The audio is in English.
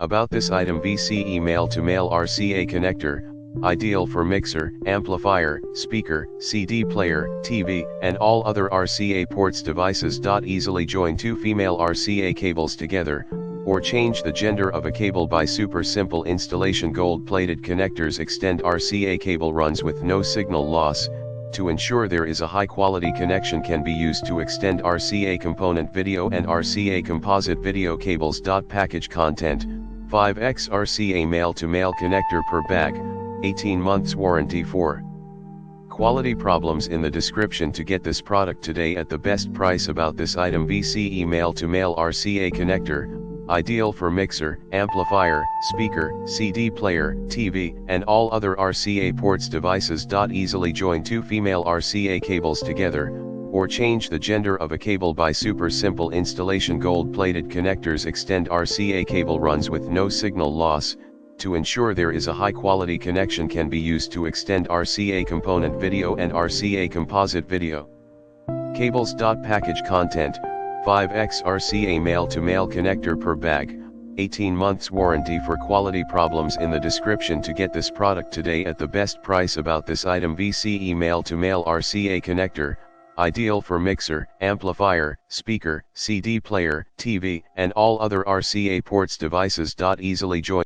About this item: VCE male-to-male RCA connector, ideal for mixer, amplifier, speaker, CD player, TV, and all other RCA ports devices. Easily join two female RCA cables together, or change the gender of a cable by super simple installation. Gold-plated connectors extend RCA cable runs with no signal loss. To ensure there is a high-quality connection, can be used to extend RCA component video and RCA composite video cables. Package content: 5X RCA male-to-male connector per bag, 18 months warranty. For quality problems in the description to get this product today at the best price. About this item: VCE male-to-male RCA connector, ideal for mixer, amplifier, speaker, CD player, TV, and all other RCA ports devices. Easily join two female RCA cables together, or change the gender of a cable by super simple installation. Gold-plated connectors extend RCA cable runs with no signal loss. To ensure there is a high-quality connection, can be used to extend RCA component video and RCA composite video cables. Package content: 5X RCA male-to-male connector per bag, 18 months warranty. For quality problems in the description to get this product today at the best price. About this item: VCE male-to-male RCA connector, ideal for mixer, amplifier, speaker, CD player, TV, and all other RCA ports devices. Easily join